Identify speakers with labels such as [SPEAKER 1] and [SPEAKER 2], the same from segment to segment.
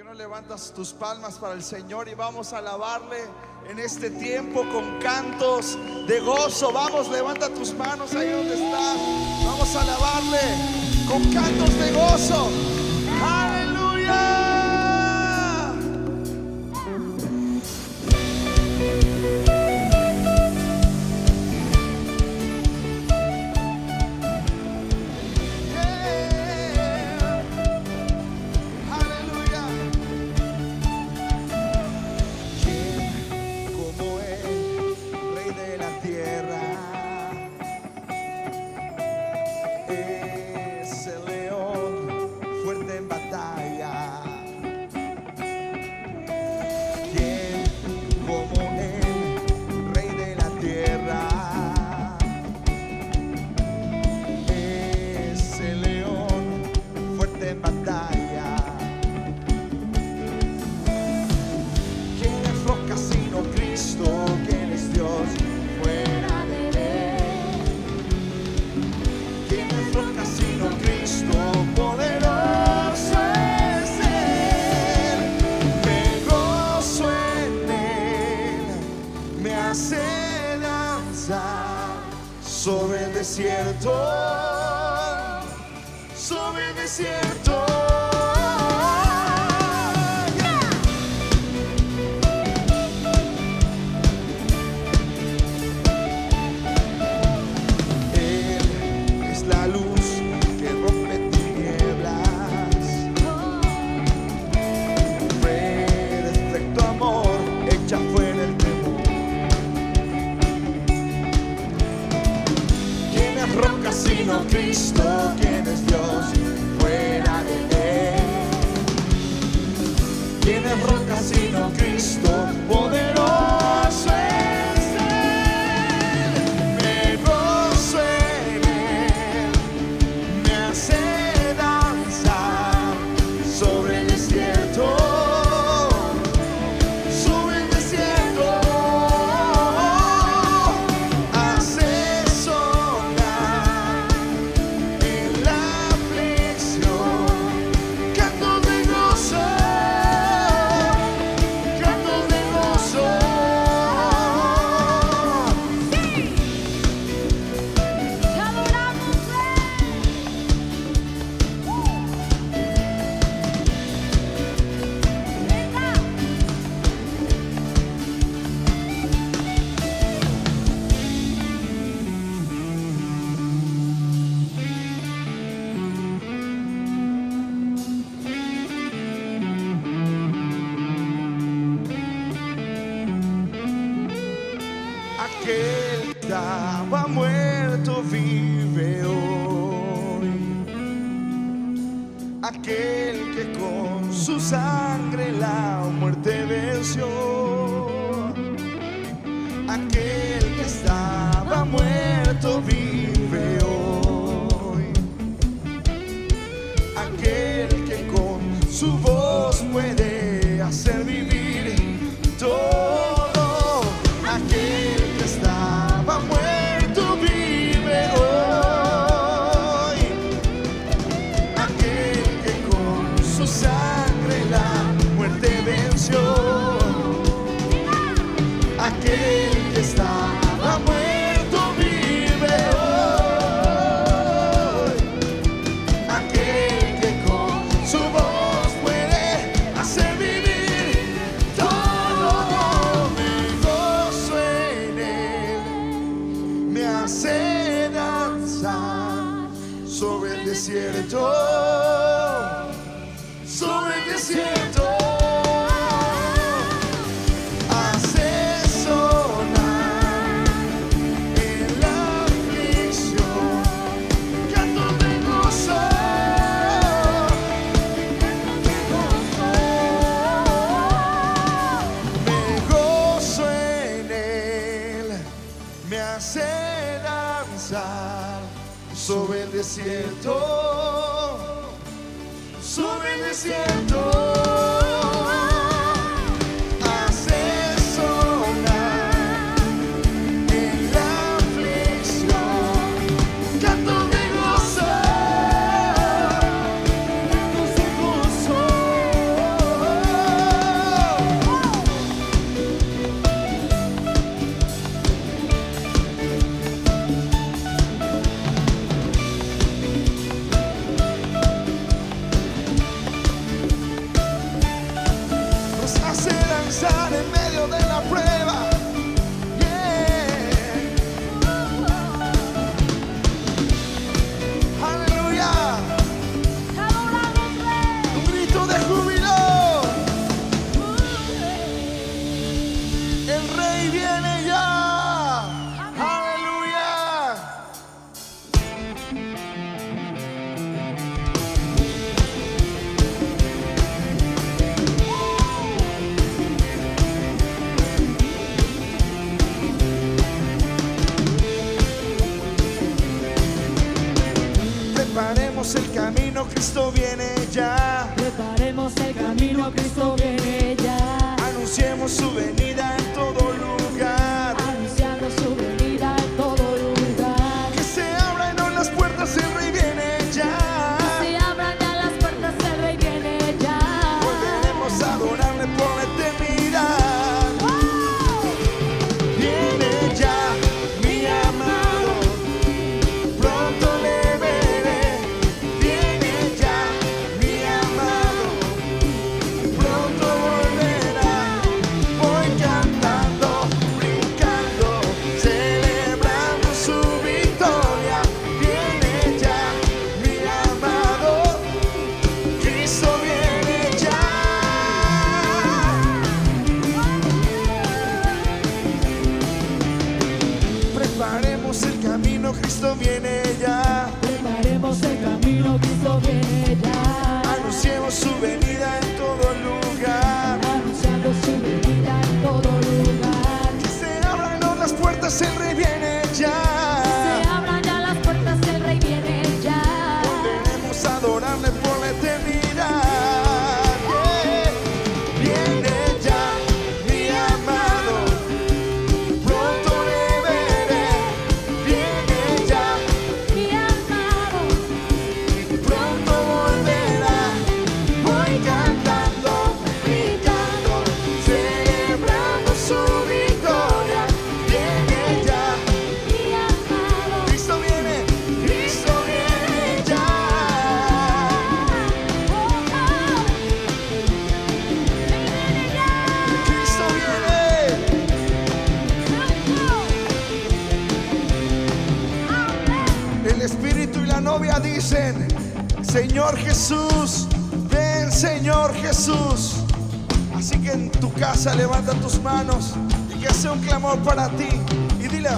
[SPEAKER 1] no levantas tus palmas para el Señor y vamos a alabarle en este tiempo con cantos de gozo? Vamos, levanta tus manos ahí donde estás. Vamos a alabarle con cantos de gozo. Aleluya. Sobre el desierto, sobre el desierto. Él es la luz que rompe tinieblas. Perfecto amor, echa fuera el temor. Roca sino Cristo, quien es Dios, fuera de Él. ¿Quién es roca sino Cristo? Poderoso es Él. Me gozo en Él, me hace danzar sobre el desierto. Aquel que estaba muerto vive hoy. Aquel que con su sangre la muerte venció. Aquel que estaba muerto vive hoy. Aquel que con su voz puede hacer vivir todo. Aquel que estaba muerto vive hoy. Aquel que con su sangre la muerte venció. Aquel que estaba muerto vive hoy. Aquel que con su voz puede hacer vivir todo. Me gozo en Él, me hace danzar sobre el desierto, sobre el desierto. Me hace danzar sobre el desierto, sobre el desierto. Hace sonar en la aflicción, canto de gozo, cantos de gozo. estar en medio de la prueba. Yeah. Aleluya. Un grito de júbilo. El Rey viene ya. Aleluya. Preparemos el camino, Cristo viene ya.
[SPEAKER 2] Preparemos el camino, Cristo viene ya.
[SPEAKER 1] Anunciemos su venida en todo lugar.
[SPEAKER 2] Anunciando su venida en todo lugar.
[SPEAKER 1] Que se abran hoy las puertas, el Rey viene ya.
[SPEAKER 2] Se abran ya las puertas, el Rey viene ya.
[SPEAKER 1] Volveremos a adorarle por la eternidad. Viene ya mi amado, pronto le veré. Viene ya mi amado, pronto volverá. Voy cantando, brincando, celebrando su victoria. Viene ya mi amado, Cristo viene ya. Preparemos el camino, Cristo viene ya.
[SPEAKER 2] Preparemos el camino, Cristo viene ya.
[SPEAKER 1] Anunciemos su venida en todo lugar.
[SPEAKER 2] Anunciando su venida en todo lugar.
[SPEAKER 1] Que se abran hoy las puertas, el Rey viene ya.
[SPEAKER 2] Se abran ya las puertas, el Rey viene ya.
[SPEAKER 1] Volveremos a adorarle por la eternidad. Yeah. Viene ya mi amado, pronto le veré. Viene ya,
[SPEAKER 2] Mi amado,
[SPEAKER 1] pronto volverá. Voy cantando, brincando, celebrando su victoria. Viene ya,
[SPEAKER 2] mi amado.
[SPEAKER 1] Cristo viene ya. Cristo viene. El Espíritu y la novia dicen: Señor Jesús, ven Señor Jesús. Así que en tu casa levanta tus manos y que sea un clamor para ti. Y dile: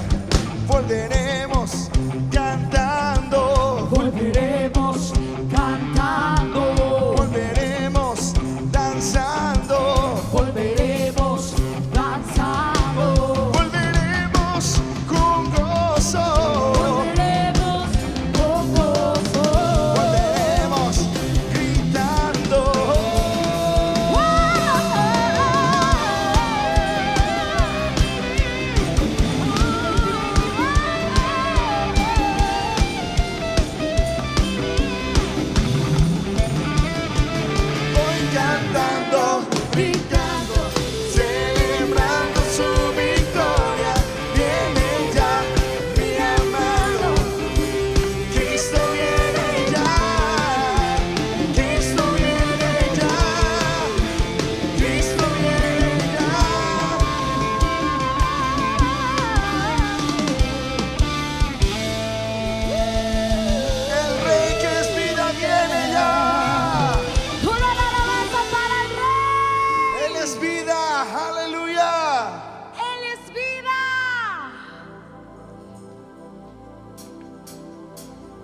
[SPEAKER 1] volveremos cantando,
[SPEAKER 2] Volveremos cantando,
[SPEAKER 1] volveremos danzando,
[SPEAKER 2] volveremos danzando,
[SPEAKER 1] volveremos con gozo,
[SPEAKER 2] volveremos con gozo.
[SPEAKER 1] volveremos gritando. Voy cantando, brincando, celebrando su victoria. Viene ya mi amado, Cristo viene ya. Cristo viene ya. Cristo viene ya. El Rey que es vida viene ya.
[SPEAKER 2] Una alabanza para el Rey.
[SPEAKER 1] Él es vida, aleluya.
[SPEAKER 2] Él es vida.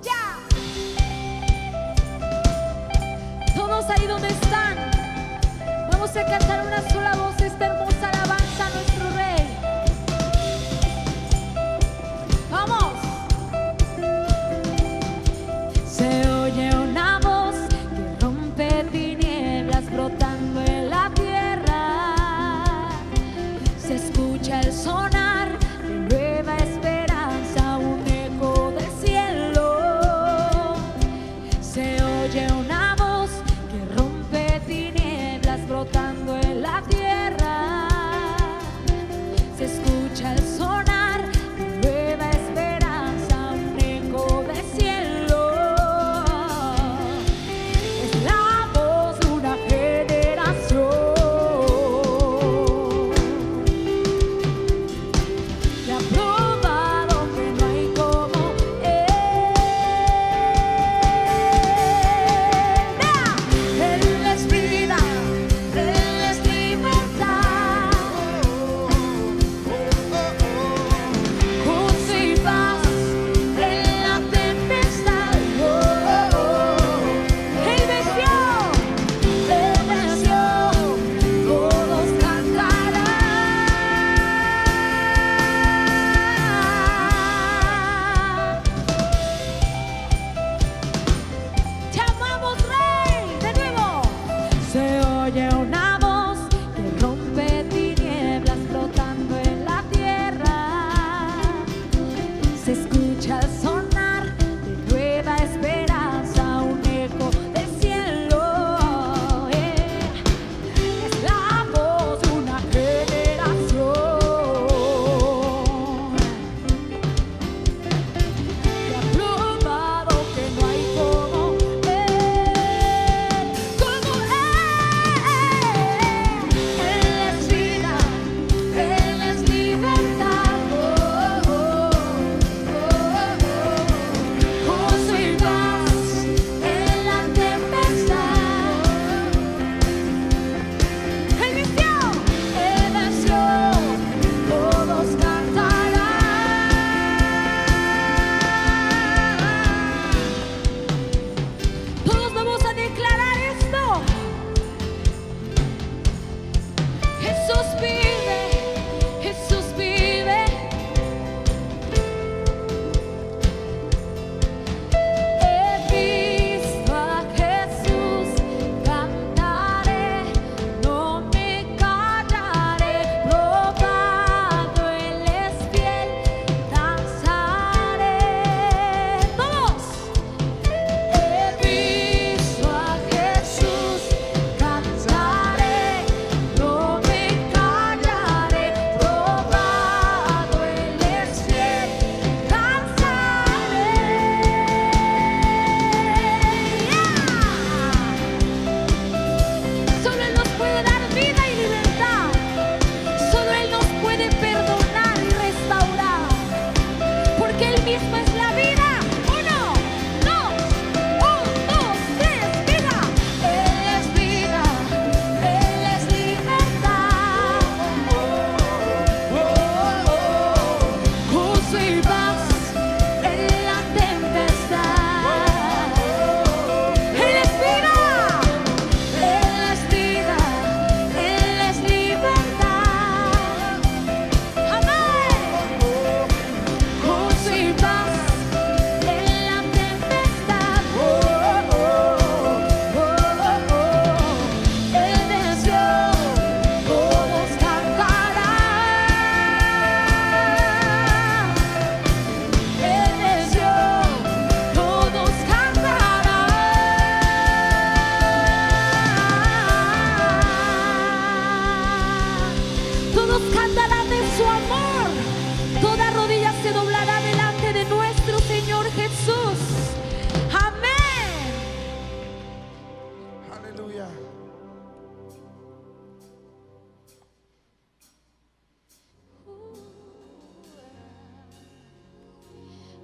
[SPEAKER 2] Ya. Todos ahí donde están, vamos a cantar una sola voz esta hermosa alabanza a nuestro Rey. Vamos. Se oye una voz que rompe tinieblas brotando en la tierra. Se escucha el sonar de nueva esperanza, un eco del cielo. Se oye una voz que rompe tinieblas brotando en la tierra. Se escucha el sonar de nueva esperanza, un eco del cielo. Es la voz de una generación.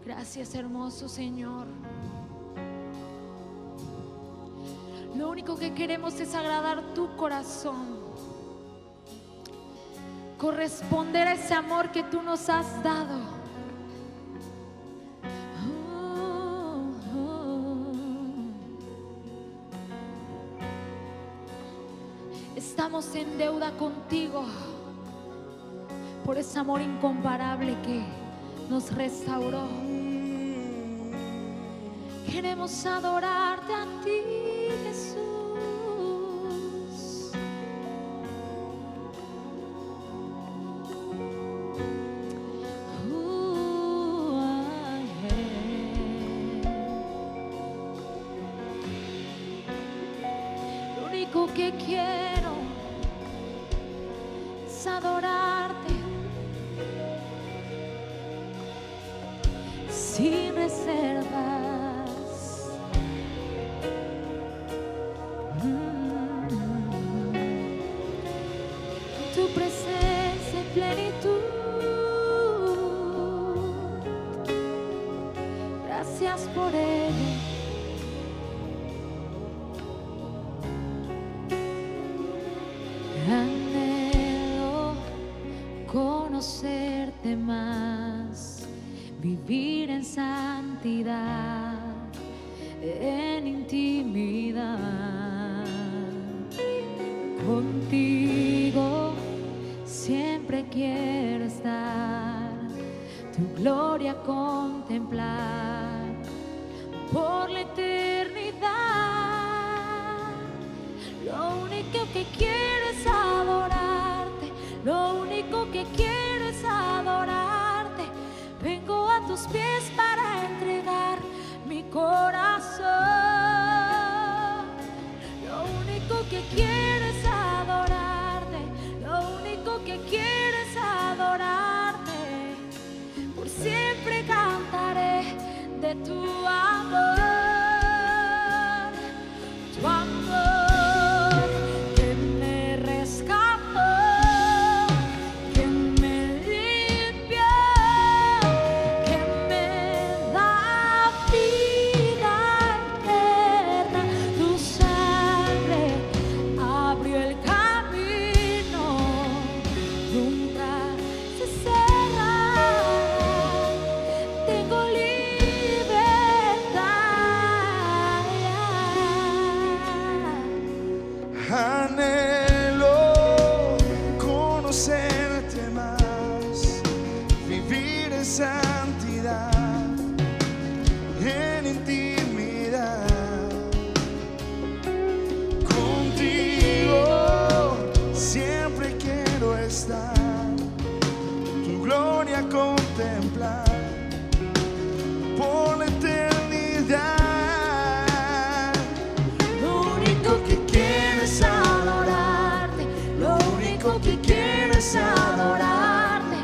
[SPEAKER 2] Gracias, hermoso Señor. Lo único que queremos es agradar tu corazón, corresponder a ese amor que tú nos has dado. Estamos en deuda contigo por ese amor incomparable que nos restauró. Queremos adorarte a ti, Jesús. Lo único que quiero es adorarte sin reservas. Tu presencia en plenitud. Gracias por ello. Anhelo conocerte más, vivir en santidad, en intimidad. Contigo siempre quiero estar, tu gloria contemplar por la eternidad. Lo único que quiero es adorarte, lo único que quiero es adorarte. Vengo a tus pies para entregar mi corazón. Lo único que quiero es adorarte, lo único que quiero es adorarte. Por siempre cantaré de tu amor, tu amor que me rescató, que me limpió, que me da vida eterna. Tu sangre abrió el camino, nunca se cerrará. Tengo
[SPEAKER 1] Anhelo conocerte más, vivir en santidad, en intimidad. Contigo siempre quiero estar, tu gloria contemplar por la eternidad.
[SPEAKER 2] Es adorarte,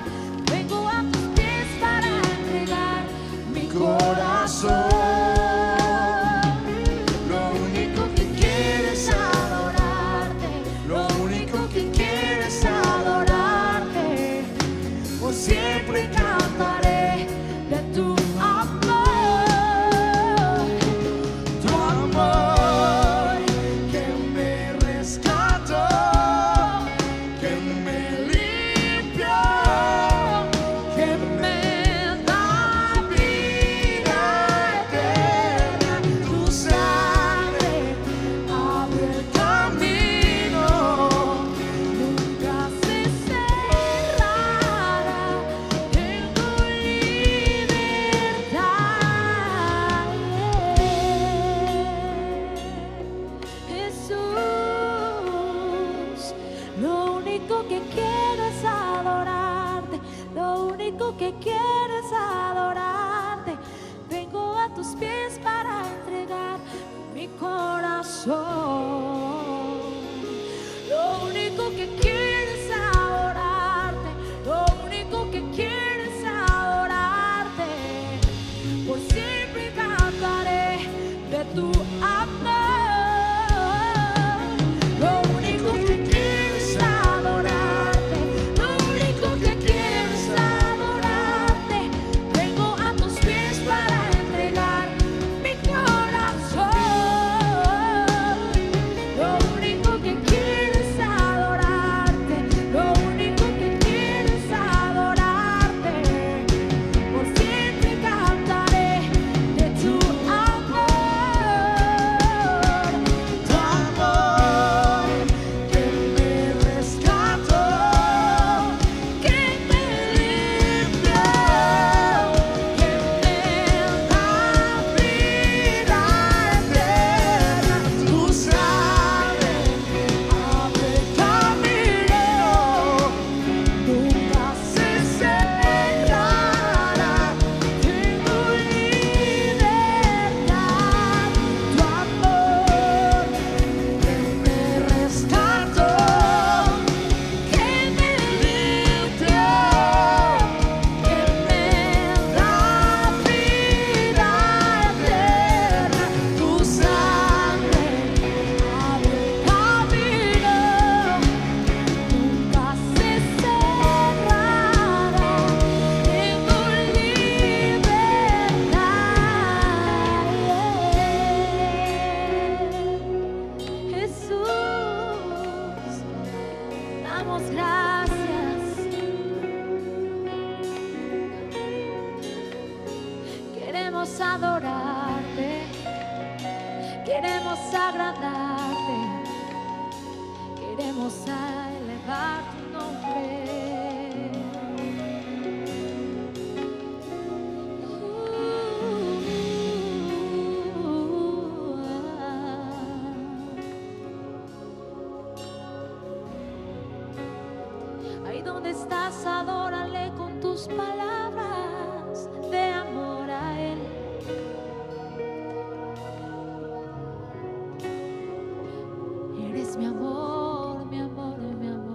[SPEAKER 2] vengo a tus pies para entregar mi corazón. Lo único que quiero es adorarte, lo único que quiero es adorarte. Por siempre cantaré de tu amor, tu amor que me rescató. Que quiero es adorarte, vengo a tus pies para entregar mi corazón. Lo único que quiero es adorarte, lo único que quiero es adorarte. Por siempre cantaré de tu amor. Lo único que quiero es adorarte, lo único que quiero es adorarte. Vengo a tus pies damos gracias. Queremos adorarte, queremos agradarte, queremos elevar tu nombre. Ahí donde estás, adórale con tus palabras de amor a Él. Eres mi amor, mi amor, mi amor.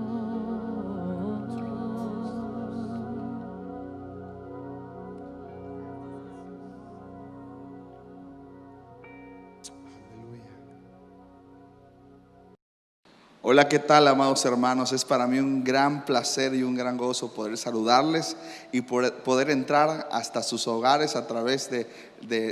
[SPEAKER 1] Hola, ¿qué tal, amados hermanos? Es para mí un gran placer y un gran gozo poder saludarles y poder entrar hasta sus hogares a través de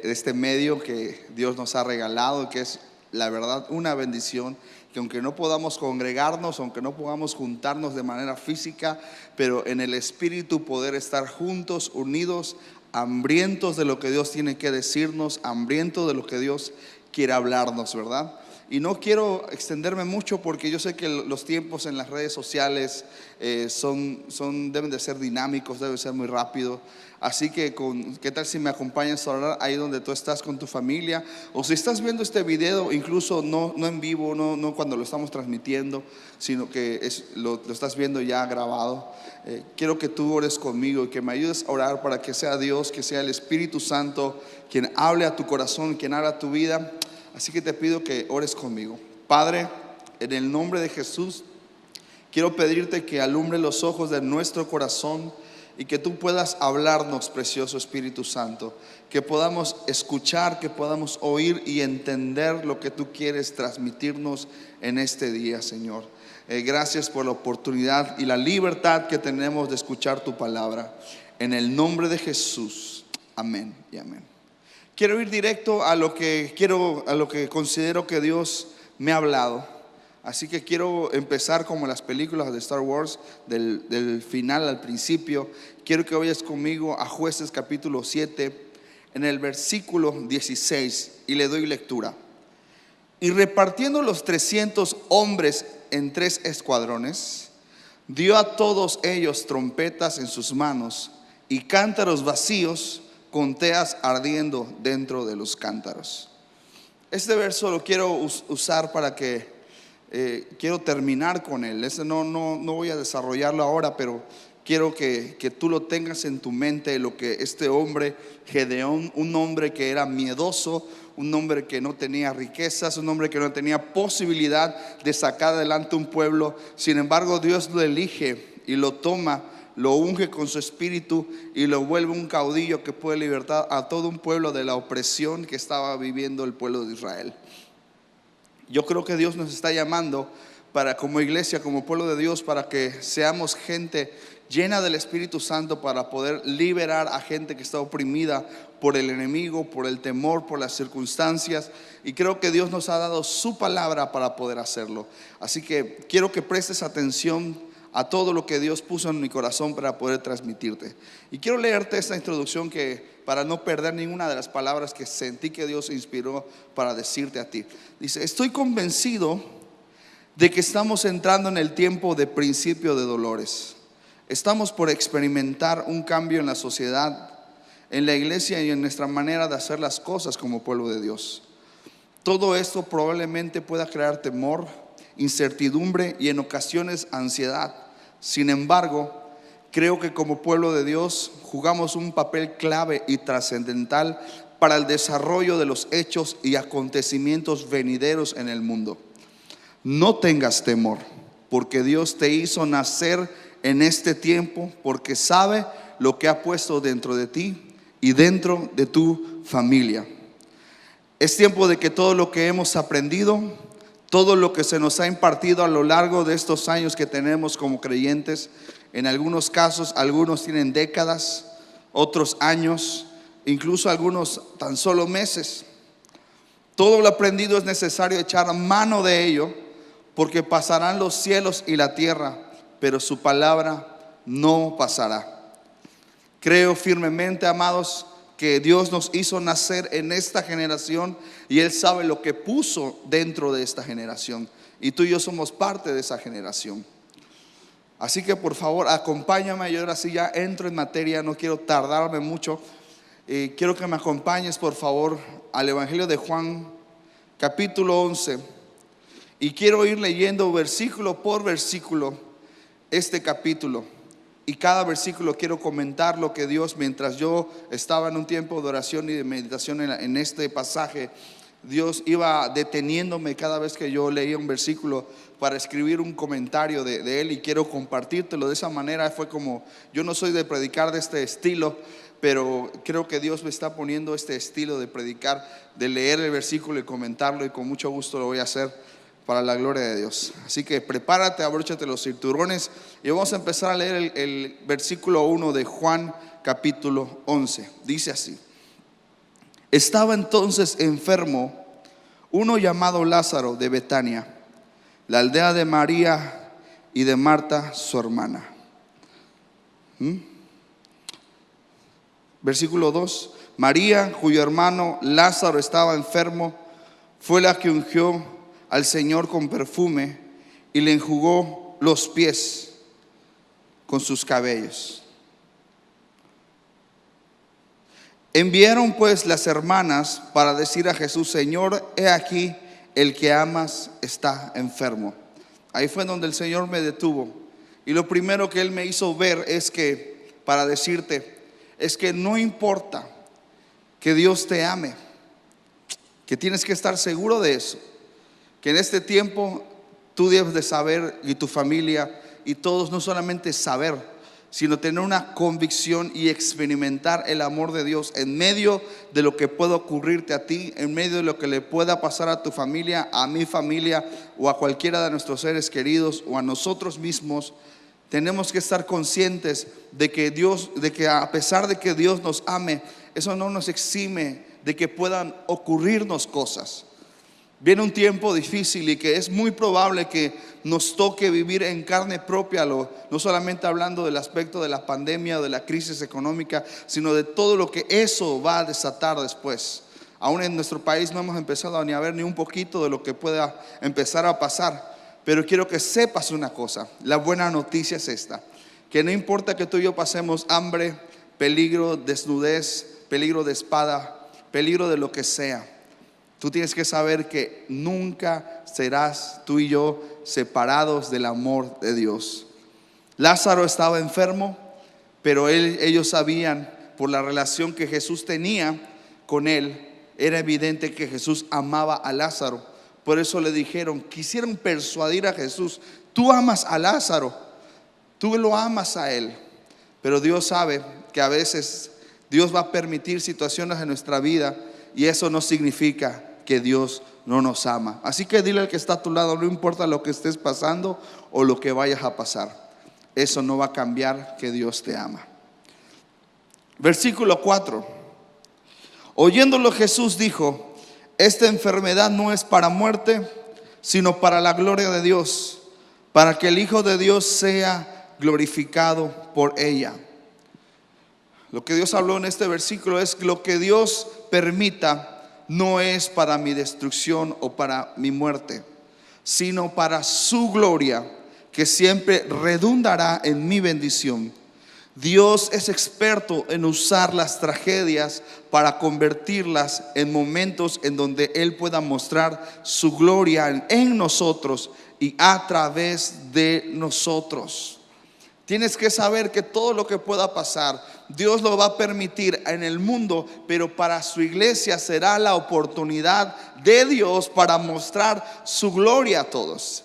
[SPEAKER 1] este medio que Dios nos ha regalado, que es la verdad una bendición, que aunque no podamos congregarnos, aunque no podamos juntarnos de manera física, pero en el Espíritu poder estar juntos, unidos, hambrientos de lo que Dios tiene que decirnos, hambrientos de lo que Dios quiere hablarnos, ¿verdad? Y no quiero extenderme mucho porque yo sé que los tiempos en las redes sociales deben de ser dinámicos, deben ser muy rápido. Así que ¿qué tal si me acompañas a orar ahí donde tú estás con tu familia? O si estás viendo este video, incluso no en vivo, no cuando lo estamos transmitiendo, sino que lo estás viendo ya grabado. Quiero que tú ores conmigo y que me ayudes a orar para que sea Dios, que sea el Espíritu Santo quien hable a tu corazón, quien hable a tu vida. Así que te pido que ores conmigo. Padre, en el nombre de Jesús, quiero pedirte que alumbre los ojos de nuestro corazón y que tú puedas hablarnos, precioso Espíritu Santo. Que podamos escuchar, que podamos oír y entender lo que tú quieres transmitirnos en este día, Señor. Gracias por la oportunidad y la libertad que tenemos de escuchar tu palabra. En el nombre de Jesús. Amén y amén. Quiero ir directo a lo que considero que Dios me ha hablado. Así que quiero empezar como las películas de Star Wars, del final al principio. Quiero que vayas conmigo a Jueces capítulo 7, en el versículo 16, y le doy lectura. Y repartiendo los 300 hombres en 3 escuadrones, dio a todos ellos trompetas en sus manos y cántaros vacíos con teas ardiendo dentro de los cántaros. Este verso lo quiero usar para que quiero terminar con él. No voy a desarrollarlo ahora, pero quiero que tú lo tengas en tu mente, lo que este hombre Gedeón, un hombre que era miedoso, un hombre que no tenía riquezas, un hombre que no tenía posibilidad de sacar adelante un pueblo. Sin embargo, Dios lo elige y lo toma, lo unge con su espíritu y lo vuelve un caudillo que puede libertar a todo un pueblo de la opresión que estaba viviendo el pueblo de Israel. Yo creo que Dios nos está llamando como iglesia, como pueblo de Dios, para que seamos gente llena del Espíritu Santo para poder liberar a gente que está oprimida por el enemigo, por el temor, por las circunstancias. Y creo que Dios nos ha dado su palabra para poder hacerlo. Así que quiero que prestes atención a todo lo que Dios puso en mi corazón para poder transmitirte. Y quiero leerte esta introducción para no perder ninguna de las palabras que sentí que Dios inspiró para decirte a ti. Dice: estoy convencido de que estamos entrando en el tiempo de principio de dolores. Estamos por experimentar un cambio en la sociedad, en la iglesia y en nuestra manera de hacer las cosas como pueblo de Dios. Todo esto probablemente pueda crear temor, incertidumbre y en ocasiones ansiedad. Sin embargo, creo que como pueblo de Dios jugamos un papel clave y trascendental para el desarrollo de los hechos y acontecimientos venideros en el mundo. No tengas temor, porque Dios te hizo nacer en este tiempo, porque sabe lo que ha puesto dentro de ti y dentro de tu familia. Es tiempo de que todo lo que hemos aprendido, todo lo que se nos ha impartido a lo largo de estos años que tenemos como creyentes, en algunos casos, algunos tienen décadas, otros años, incluso algunos tan solo meses. Todo lo aprendido es necesario echar mano de ello, porque pasarán los cielos y la tierra, pero su palabra no pasará. Creo firmemente, amados, que Dios nos hizo nacer en esta generación y Él sabe lo que puso dentro de esta generación. Y tú y yo somos parte de esa generación. Así que por favor, acompáñame. Yo ahora sí ya entro en materia, no quiero tardarme mucho. Quiero que me acompañes por favor al Evangelio de Juan, capítulo 11. Y quiero ir leyendo versículo por versículo este capítulo. Y cada versículo quiero comentar lo que Dios, mientras yo estaba en un tiempo de oración y de meditación en este pasaje, Dios iba deteniéndome cada vez que yo leía un versículo para escribir un comentario de él, y quiero compartírtelo. De esa manera fue como, yo no soy de predicar de este estilo, pero creo que Dios me está poniendo este estilo de predicar, de leer el versículo y comentarlo, y con mucho gusto lo voy a hacer para la gloria de Dios. Así que prepárate, abróchate los cinturones y vamos a empezar a leer el versículo 1 de Juan capítulo 11. Dice así: estaba entonces enfermo uno llamado Lázaro de Betania, la aldea de María y de Marta su hermana. Versículo 2: María, cuyo hermano Lázaro estaba enfermo, fue la que ungió al Señor con perfume y le enjugó los pies con sus cabellos. Enviaron pues las hermanas para decir a Jesús: Señor, he aquí, el que amas está enfermo. Ahí fue donde el Señor me detuvo, y lo primero que Él me hizo ver es que, para decirte, es que no importa que Dios te ame, que tienes que estar seguro de eso, que en este tiempo tú debes de saber, y tu familia y todos, no solamente saber, sino tener una convicción y experimentar el amor de Dios en medio de lo que pueda ocurrirte a ti, en medio de lo que le pueda pasar a tu familia, a mi familia, o a cualquiera de nuestros seres queridos, o a nosotros mismos. Tenemos que estar conscientes de que a pesar de que Dios nos ame, eso no nos exime de que puedan ocurrirnos cosas. Viene un tiempo difícil y que es muy probable que nos toque vivir en carne propia, no solamente hablando del aspecto de la pandemia o de la crisis económica, sino de todo lo que eso va a desatar después. Aún en nuestro país no hemos empezado ni a ver ni un poquito de lo que pueda empezar a pasar. Pero quiero que sepas una cosa: la buena noticia es esta, que no importa que tú y yo pasemos hambre, peligro, desnudez, peligro de espada, peligro de lo que sea, tú tienes que saber que nunca serás tú y yo separados del amor de Dios. Lázaro estaba enfermo, pero ellos sabían, por la relación que Jesús tenía con él, era evidente que Jesús amaba a Lázaro. Por eso le dijeron, quisieron persuadir a Jesús: tú amas a Lázaro, tú lo amas a él. Pero Dios sabe que a veces Dios va a permitir situaciones en nuestra vida, y eso no significa que Dios no nos ama. Así que dile al que está a tu lado: no importa lo que estés pasando o lo que vayas a pasar, eso no va a cambiar que Dios te ama. Versículo 4: oyéndolo Jesús dijo: esta enfermedad no es para muerte, sino para la gloria de Dios, para que el Hijo de Dios sea glorificado por ella. Lo que Dios habló en este versículo es: lo que Dios permita no es para mi destrucción o para mi muerte, sino para su gloria, que siempre redundará en mi bendición. Dios es experto en usar las tragedias para convertirlas en momentos en donde Él pueda mostrar su gloria en nosotros y a través de nosotros. Tienes que saber que todo lo que pueda pasar, Dios lo va a permitir en el mundo, pero para su iglesia será la oportunidad de Dios para mostrar su gloria a todos.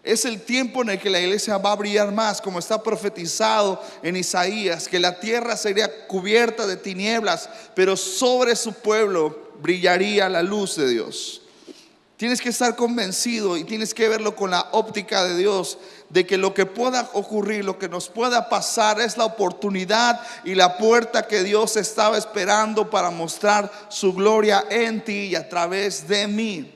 [SPEAKER 1] Es el tiempo en el que la iglesia va a brillar más, como está profetizado en Isaías, que la tierra sería cubierta de tinieblas, pero sobre su pueblo brillaría la luz de Dios. Tienes que estar convencido y tienes que verlo con la óptica de Dios, de que lo que pueda ocurrir, lo que nos pueda pasar, es la oportunidad y la puerta que Dios estaba esperando para mostrar su gloria en ti y a través de mí.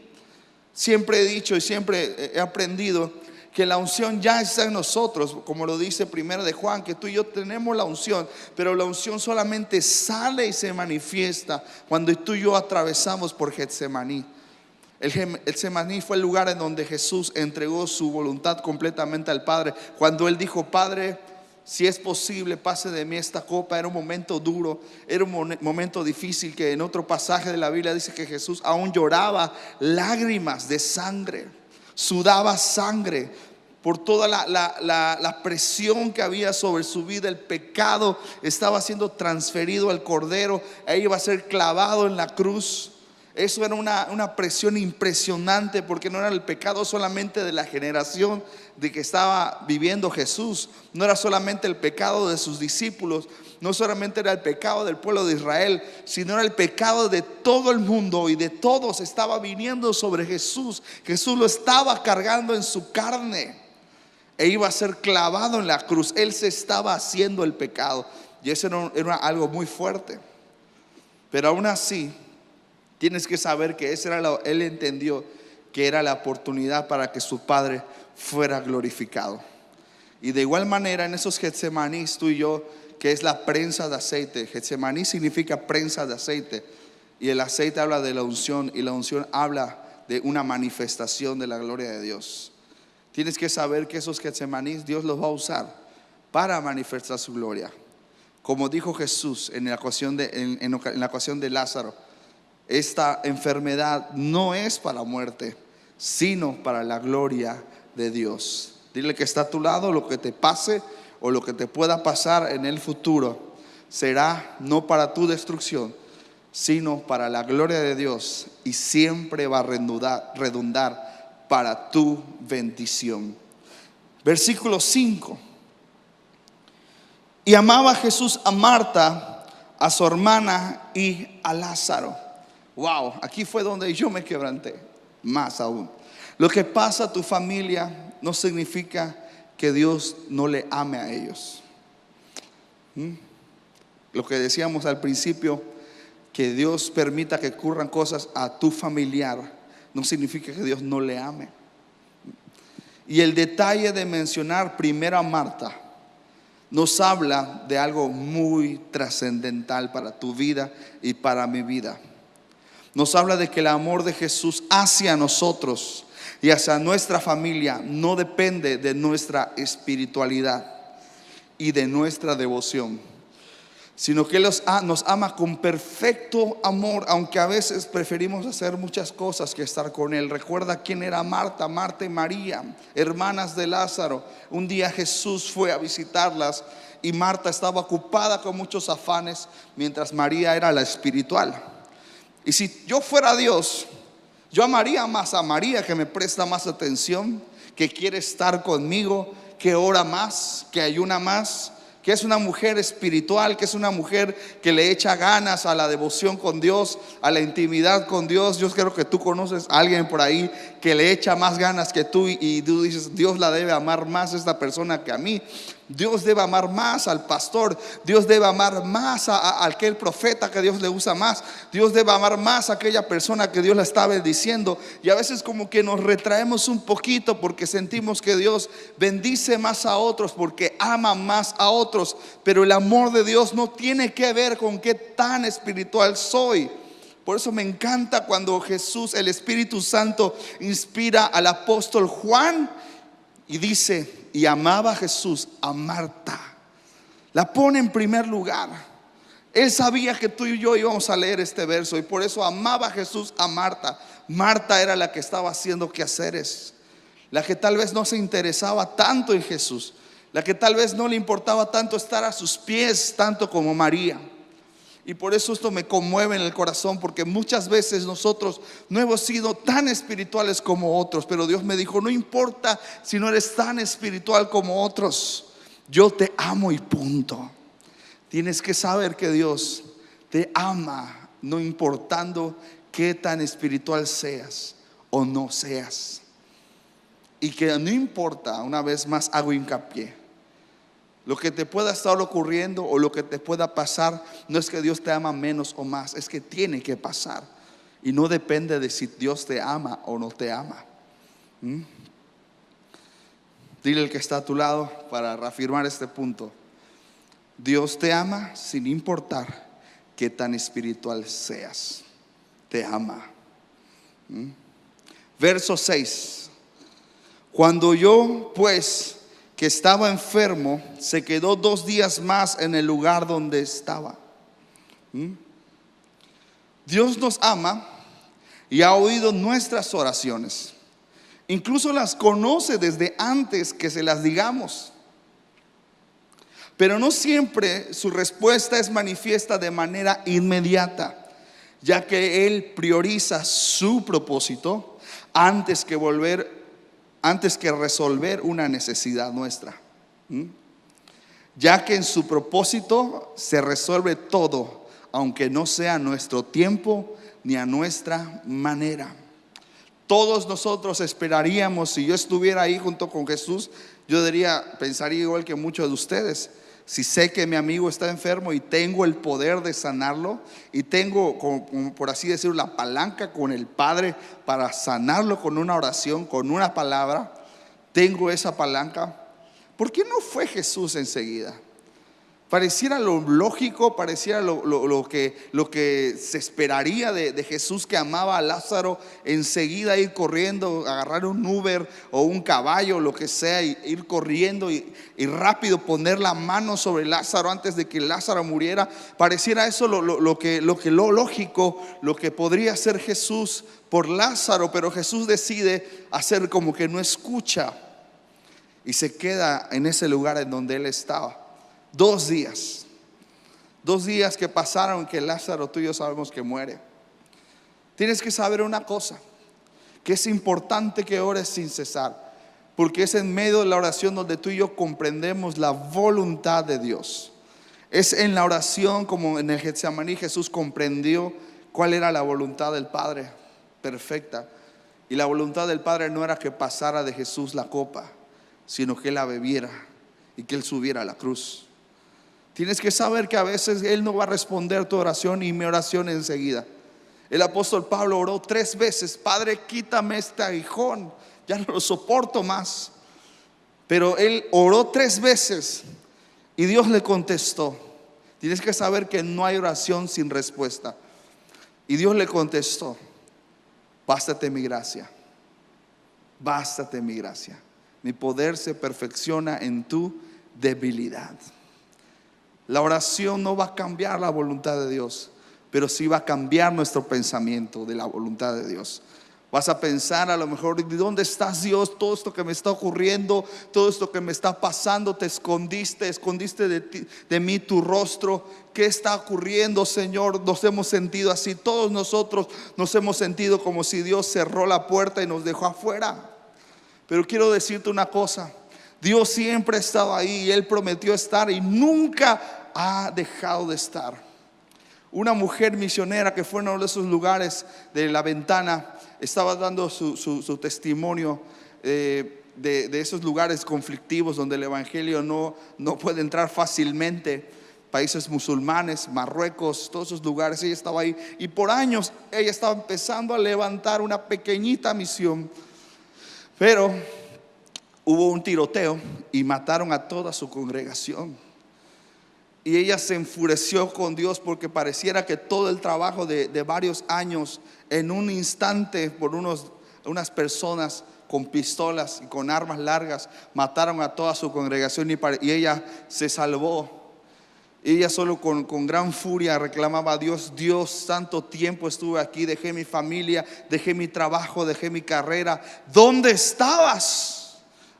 [SPEAKER 1] Siempre he dicho y siempre he aprendido que la unción ya está en nosotros, como lo dice primero de Juan, que tú y yo tenemos la unción, pero la unción solamente sale y se manifiesta cuando tú y yo atravesamos por Getsemaní. El Getsemaní fue el lugar en donde Jesús entregó su voluntad completamente al Padre. Cuando Él dijo: Padre, si es posible, pase de mí esta copa. Era un momento duro, era un momento difícil, que en otro pasaje de la Biblia dice que Jesús aún lloraba lágrimas de sangre, sudaba sangre por toda la presión que había sobre su vida. El pecado estaba siendo transferido al Cordero, Él iba a ser clavado en la cruz. Eso era una presión impresionante, porque no era el pecado solamente de la generación de que estaba viviendo Jesús, no era solamente el pecado de sus discípulos, no solamente era el pecado del pueblo de Israel, sino era el pecado de todo el mundo, y de todos estaba viniendo sobre Jesús. Jesús lo estaba cargando en su carne e iba a ser clavado en la cruz. Él se estaba haciendo el pecado, y eso era algo muy fuerte. Pero aún así, tienes que saber que Él entendió que era la oportunidad para que su Padre fuera glorificado. Y de igual manera, en esos Getsemanís, tú y yo, que es la prensa de aceite. Getsemaní significa prensa de aceite, y el aceite habla de la unción, y la unción habla de una manifestación de la gloria de Dios. Tienes que saber que esos Getsemanís Dios los va a usar para manifestar su gloria. Como dijo Jesús en la ocasión de Lázaro: esta enfermedad no es para muerte, sino para la gloria de Dios. Dile que está a tu lado: lo que te pase o lo que te pueda pasar en el futuro será no para tu destrucción, sino para la gloria de Dios, y siempre va a redundar para tu bendición. Versículo 5. Y amaba Jesús a Marta, a su hermana y a Lázaro. Wow, aquí fue donde yo me quebranté más aún. Lo que pasa a tu familia no significa que Dios no le ame a ellos. Lo que decíamos al principio, que Dios permita que ocurran cosas a tu familiar, no significa que Dios no le ame. Y el detalle de mencionar primero a Marta nos habla de algo muy trascendental para tu vida y para mi vida. Nos habla de que el amor de Jesús hacia nosotros y hacia nuestra familia no depende de nuestra espiritualidad y de nuestra devoción, sino que Él nos ama con perfecto amor, aunque a veces preferimos hacer muchas cosas que estar con Él. Recuerda quién era Marta y María, hermanas de Lázaro. Un día Jesús fue a visitarlas y Marta estaba ocupada con muchos afanes, mientras María era la espiritual. Y si yo fuera Dios, yo amaría más a María, que me presta más atención, que quiere estar conmigo, que ora más, que ayuna más, que es una mujer espiritual, que es una mujer que le echa ganas a la devoción con Dios, a la intimidad con Dios. Yo creo que tú conoces a alguien por ahí que le echa más ganas que tú, y tú dices: Dios la debe amar más a esta persona que a mí. Dios debe amar más al pastor. Dios debe amar más a aquel profeta que Dios le usa más. Dios debe amar más a aquella persona que Dios la está bendiciendo. Y a veces como que nos retraemos un poquito porque sentimos que Dios bendice más a otros, porque ama más a otros. Pero el amor de Dios no tiene que ver con qué tan espiritual soy. Por eso me encanta cuando Jesús, el Espíritu Santo, inspira al apóstol Juan y dice: y amaba Jesús a Marta. La pone en primer lugar. Él sabía que tú y yo íbamos a leer este verso, y por eso amaba Jesús a Marta. Marta era la que estaba haciendo quehaceres, la que tal vez no se interesaba tanto en Jesús, la que tal vez no le importaba tanto estar a sus pies, tanto como María. Y por eso esto me conmueve en el corazón, porque muchas veces nosotros no hemos sido tan espirituales como otros. Pero Dios me dijo: no importa si no eres tan espiritual como otros, yo te amo y punto. Tienes que saber que Dios te ama, no importando qué tan espiritual seas o no seas. Y que no importa, una vez más hago hincapié, lo que te pueda estar ocurriendo o lo que te pueda pasar, no es que Dios te ama menos o más, es que tiene que pasar. Y no depende de si Dios te ama o no te ama. Dile al que está a tu lado para reafirmar este punto: Dios te ama sin importar qué tan espiritual seas. Te ama. Verso 6. Cuando yo pues que estaba enfermo, se quedó 2 días más en el lugar donde estaba. Dios nos ama y ha oído nuestras oraciones. Incluso las conoce desde antes que se las digamos. Pero no siempre su respuesta es manifiesta de manera inmediata, ya que Él prioriza su propósito antes que resolver una necesidad nuestra. Ya que en su propósito se resuelve todo, aunque no sea a nuestro tiempo ni a nuestra manera. Todos nosotros esperaríamos, si yo estuviera ahí junto con Jesús, yo pensaría igual que muchos de ustedes. Si sé que mi amigo está enfermo y tengo el poder de sanarlo, y tengo, como por así decirlo, la palanca con el Padre para sanarlo con una oración, con una palabra, tengo esa palanca, ¿por qué no fue Jesús enseguida? Pareciera lo lógico, pareciera lo que se esperaría de Jesús, que amaba a Lázaro, enseguida ir corriendo, agarrar un Uber o un caballo, lo que sea, y ir corriendo y rápido poner la mano sobre Lázaro antes de que Lázaro muriera. Pareciera eso lo lógico, lo que podría hacer Jesús por Lázaro, pero Jesús decide hacer como que no escucha y se queda en ese lugar en donde él estaba. 2 días que pasaron, que Lázaro, tú y yo sabemos que muere. Tienes que saber una cosa, que es importante que ores sin cesar, porque es en medio de la oración donde tú y yo comprendemos la voluntad de Dios. Es en la oración, como en el Getsemaní, Jesús comprendió cuál era la voluntad del Padre perfecta. Y la voluntad del Padre no era que pasara de Jesús la copa, sino que Él la bebiera y que Él subiera a la cruz. Tienes que saber que a veces Él no va a responder tu oración y mi oración enseguida. El apóstol Pablo oró 3 veces: Padre, quítame este aguijón, ya no lo soporto más. Pero él oró 3 veces y Dios le contestó. Tienes que saber que no hay oración sin respuesta. Y Dios le contestó: bástate mi gracia, bástate mi gracia. Mi poder se perfecciona en tu debilidad. La oración no va a cambiar la voluntad de Dios, pero sí va a cambiar nuestro pensamiento de la voluntad de Dios. Vas a pensar a lo mejor: ¿de dónde estás, Dios? Todo esto que me está ocurriendo, todo esto que me está pasando, te escondiste de mí tu rostro. ¿Qué está ocurriendo, Señor? Nos hemos sentido así, todos nosotros nos hemos sentido como si Dios cerró la puerta y nos dejó afuera. Pero quiero decirte una cosa: Dios siempre ha estado ahí y Él prometió estar y nunca ha dejado de estar. Una mujer misionera que fue en uno de esos lugares de La Ventana estaba dando su testimonio de esos lugares conflictivos donde el evangelio no puede entrar fácilmente. Países musulmanes, Marruecos, todos esos lugares. Ella estaba ahí y por años ella estaba empezando a levantar una pequeñita misión, pero hubo un tiroteo y mataron a toda su congregación. Y ella se enfureció con Dios porque pareciera que todo el trabajo de varios años, en un instante, por unas personas con pistolas y con armas largas, mataron a toda su congregación y ella se salvó. Ella solo con gran furia reclamaba a Dios: Dios, tanto tiempo estuve aquí, dejé mi familia, dejé mi trabajo, dejé mi carrera. ¿Dónde estabas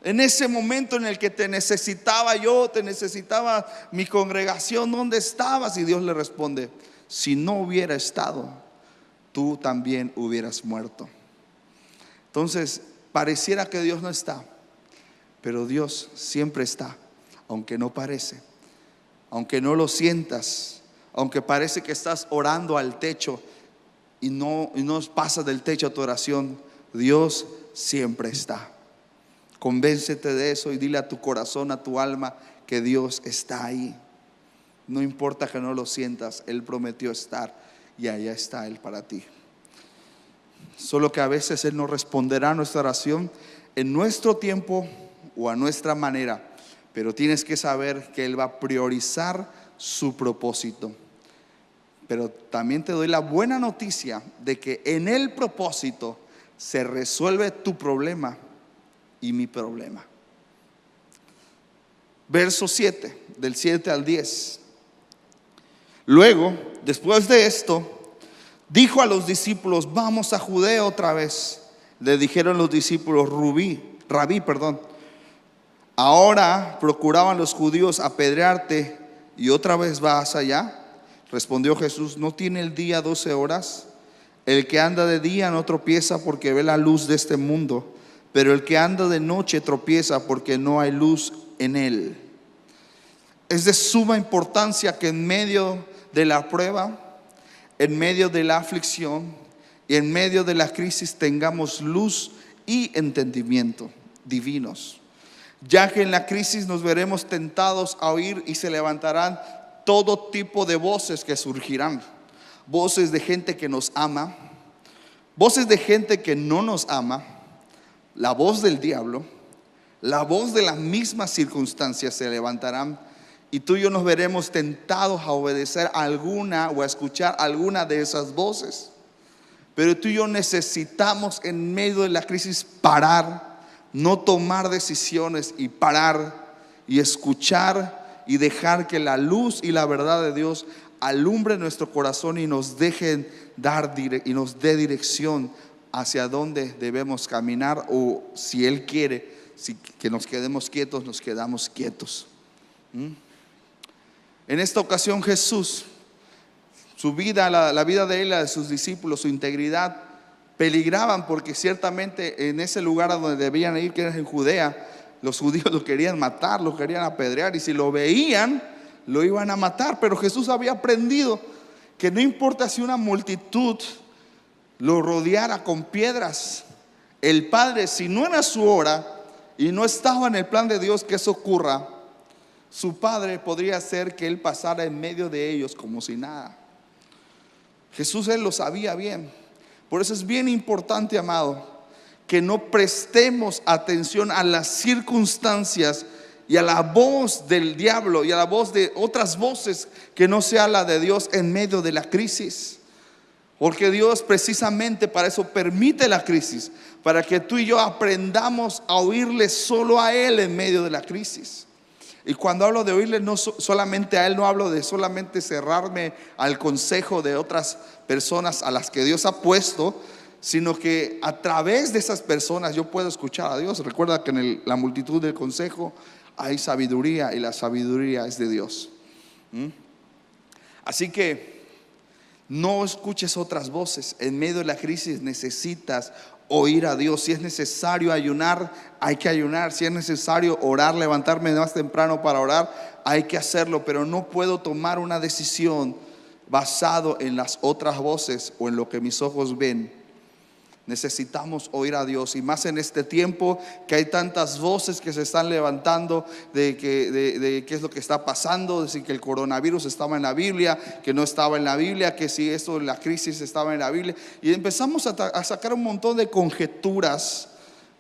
[SPEAKER 1] en ese momento en el que te necesitaba yo, te necesitaba mi congregación? ¿Dónde estabas? Y Dios le responde: si no hubiera estado, tú también hubieras muerto. Entonces pareciera que Dios no está, pero Dios siempre está, aunque no parece, aunque no lo sientas, aunque parece que estás orando al techo y no pasas del techo a tu oración. Dios siempre está. Convéncete de eso y dile a tu corazón, a tu alma, que Dios está ahí. No importa que no lo sientas, Él prometió estar y allá está Él para ti. Solo que a veces Él no responderá a nuestra oración en nuestro tiempo o a nuestra manera, pero tienes que saber que Él va a priorizar su propósito. Pero también te doy la buena noticia de que en el propósito se resuelve tu problema y mi problema. Verso 7, del 7 al 10. Luego, después de esto, dijo a los discípulos: vamos a Judea otra vez. Le dijeron los discípulos: Rabí, ahora procuraban los judíos apedrearte y otra vez vas allá. Respondió Jesús: ¿no tiene el día 12 horas? El que anda de día no tropieza porque ve la luz de este mundo, pero el que anda de noche tropieza porque no hay luz en él. Es de suma importancia que en medio de la prueba, en medio de la aflicción y en medio de la crisis tengamos luz y entendimiento divinos, ya que en la crisis nos veremos tentados a oír y se levantarán todo tipo de voces que surgirán. Voces de gente que nos ama, voces de gente que no nos ama, la voz del diablo, la voz de las mismas circunstancias se levantarán, y tú y yo nos veremos tentados a obedecer alguna o a escuchar alguna de esas voces. Pero tú y yo necesitamos en medio de la crisis parar, no tomar decisiones, y parar y escuchar y dejar que la luz y la verdad de Dios alumbre nuestro corazón y nos dejen y nos dé dirección hacia dónde debemos caminar, o si Él quiere que nos quedemos quietos, nos quedamos quietos. En esta ocasión Jesús, su vida, la vida de Él, la de sus discípulos, su integridad peligraban, porque ciertamente en ese lugar a donde debían ir, que era en Judea, los judíos lo querían matar, lo querían apedrear, y si lo veían lo iban a matar. Pero Jesús había aprendido que no importa si una multitud lo rodeara con piedras, el Padre, si no era su hora y no estaba en el plan de Dios que eso ocurra, su Padre podría hacer que Él pasara en medio de ellos como si nada. Jesús, Él lo sabía bien. Por eso es bien importante, amado, que no prestemos atención a las circunstancias y a la voz del diablo y a la voz de otras voces que no sea la de Dios en medio de la crisis. Porque Dios precisamente para eso permite la crisis, para que tú y yo aprendamos a oírle solo a Él en medio de la crisis. Y cuando hablo de oírle, no solamente a Él, no hablo de solamente cerrarme al consejo de otras personas a las que Dios ha puesto, sino que a través de esas personas yo puedo escuchar a Dios. Recuerda que en la multitud del consejo hay sabiduría, y la sabiduría es de Dios. Así que no escuches otras voces. En medio de la crisis necesitas oír a Dios. Si es necesario ayunar, hay que ayunar. Si es necesario orar, levantarme más temprano para orar, hay que hacerlo. Pero no puedo tomar una decisión basado en las otras voces o en lo que mis ojos ven. Necesitamos oír a Dios, y más en este tiempo que hay tantas voces que se están levantando de qué es lo que está pasando, de decir que el coronavirus estaba en la Biblia, que no estaba en la Biblia, que si esto, la crisis estaba en la Biblia, y empezamos a sacar un montón de conjeturas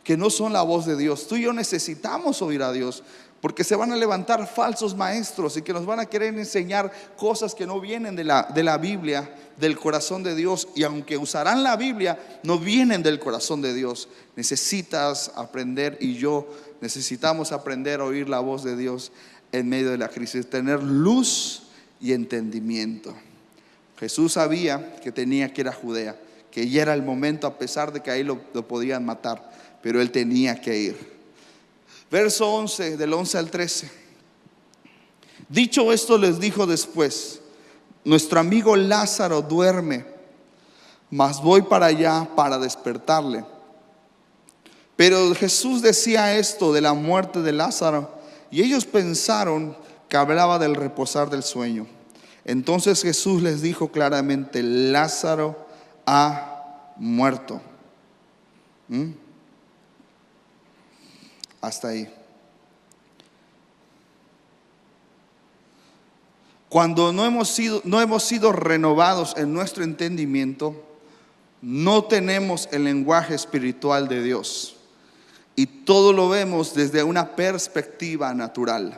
[SPEAKER 1] que no son la voz de Dios. Tú y yo necesitamos oír a Dios, porque se van a levantar falsos maestros y que nos van a querer enseñar cosas que no vienen de la Biblia, del corazón de Dios. Y aunque usarán la Biblia, no vienen del corazón de Dios. Necesitas aprender, y yo necesitamos aprender a oír la voz de Dios en medio de la crisis, tener luz y entendimiento. Jesús sabía que tenía que ir a Judea, que ya era el momento, a pesar de que ahí lo podían matar, pero Él tenía que ir. Verso 11, del 11 al 13. Dicho esto, les dijo después: nuestro amigo Lázaro duerme, mas voy para allá para despertarle. Pero Jesús decía esto de la muerte de Lázaro, y ellos pensaron que hablaba del reposar del sueño. Entonces Jesús les dijo claramente: Lázaro ha muerto. Hasta ahí. Cuando no hemos sido renovados en nuestro entendimiento, no tenemos el lenguaje espiritual de Dios. y todo lo vemos desde una perspectiva natural.